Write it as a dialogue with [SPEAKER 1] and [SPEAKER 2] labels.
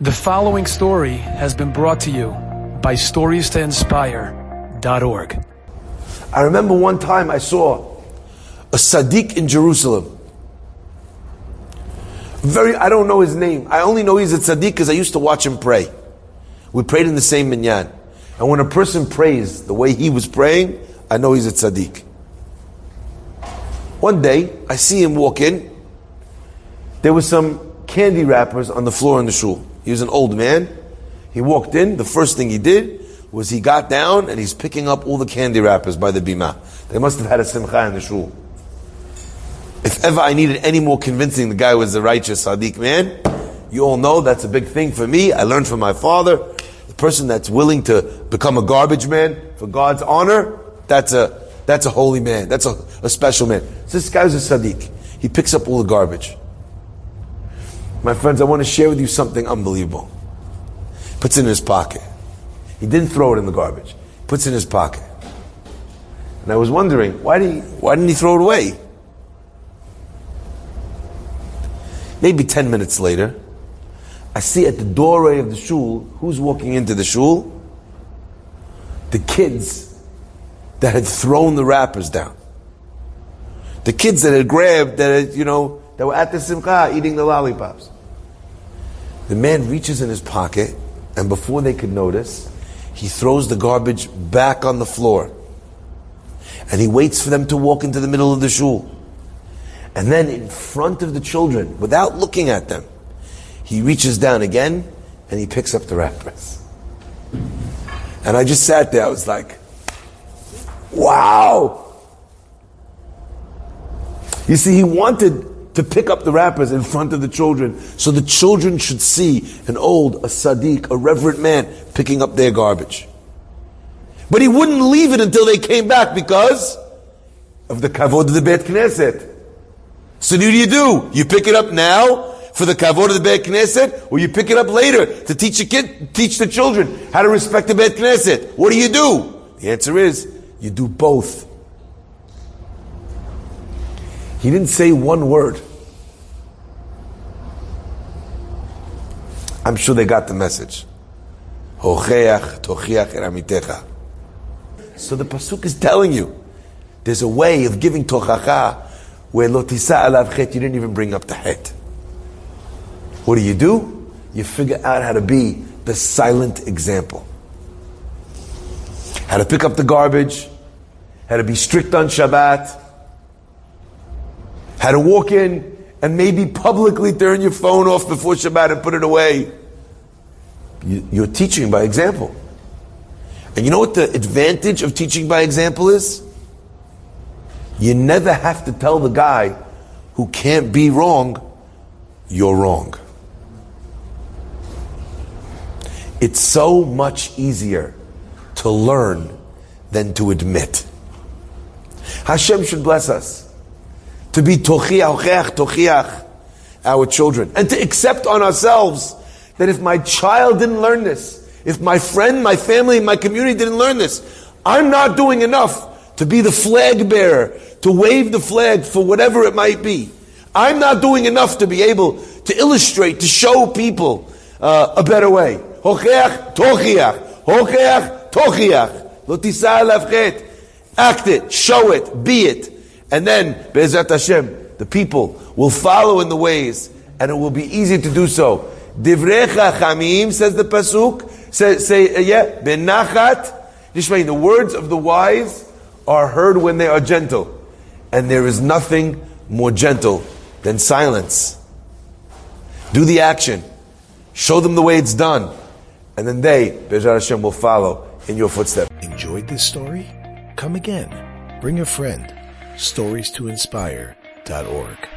[SPEAKER 1] The following story has been brought to you by StoriesToInspire.org.
[SPEAKER 2] I remember one time I saw a Sadiq in Jerusalem. I don't know his name. I only know he's a Sadiq because I used to watch him pray. We prayed in the same minyan. And when a person prays the way he was praying, I know he's a Sadiq. One day, I see him walk in. There was some candy wrappers on the floor in the shul. He was an old man. He walked in. The first thing he did was he got down and he's picking up all the candy wrappers by the bima. They must have had a simcha in the shul. If ever I needed any more convincing the guy was the righteous Sadiq man, you all know that's a big thing for me. I learned from my father. The person that's willing to become a garbage man for God's honor, that's a holy man. That's a special man. So this guy's a Sadiq. He picks up all the garbage. My friends, I want to share with you something unbelievable. Puts it in his pocket. He didn't throw it in the garbage. Puts it in his pocket. And I was wondering, why didn't he throw it away? Maybe 10 minutes later, I see at the doorway of the shul, who's walking into the shul? The kids that had thrown the wrappers down. The kids that had grabbed, that were at the simcha eating the lollipops. The man reaches in his pocket, and before they could notice, he throws the garbage back on the floor. And he waits for them to walk into the middle of the shul. And then in front of the children, without looking at them, he reaches down again, and he picks up the wrappers. And I just sat there, I was like, wow! You see, he wanted to pick up the wrappers in front of the children so the children should see a Sadiq, a reverent man picking up their garbage. But he wouldn't leave it until they came back because of the kavod of the Beit Knesset. So what do? You pick it up now for the kavod of the Beit Knesset, or you pick it up later to teach the children how to respect the Beit Knesset? What do? The answer is, you do both. He didn't say one word. I'm sure they got the message. Hocheach, tochiach er amitecha. So the pasuk is telling you, there's a way of giving tochacha where lo tisa alav chet, you didn't even bring up the het. What do? You figure out how to be the silent example. How to pick up the garbage, how to be strict on Shabbat, how to walk in and maybe publicly turn your phone off before Shabbat and put it away. You're teaching by example. And you know what the advantage of teaching by example is? You never have to tell the guy who can't be wrong, you're wrong. It's so much easier to learn than to admit. Hashem should bless us to be tochiach, our children, and to accept on ourselves that if my child didn't learn this, if my friend, my family, my community didn't learn this, I'm not doing enough to be the flag bearer, to wave the flag for whatever it might be. I'm not doing enough to be able to illustrate, to show people a better way. Hocheach, tochiach. Hocheach, tochiach. Lo tisa alav chet. Act it, show it, be it. And then, Be'ezrat Hashem, the people will follow in the ways, and it will be easy to do so. Divrei chachamim, says the pasuk, benachat, the words of the wise are heard when they are gentle. And there is nothing more gentle than silence. Do the action. Show them the way it's done. And then they, Be'ezrat Hashem, will follow in your footsteps.
[SPEAKER 3] Enjoyed this story? Come again. Bring a friend. StoriesToInspire.org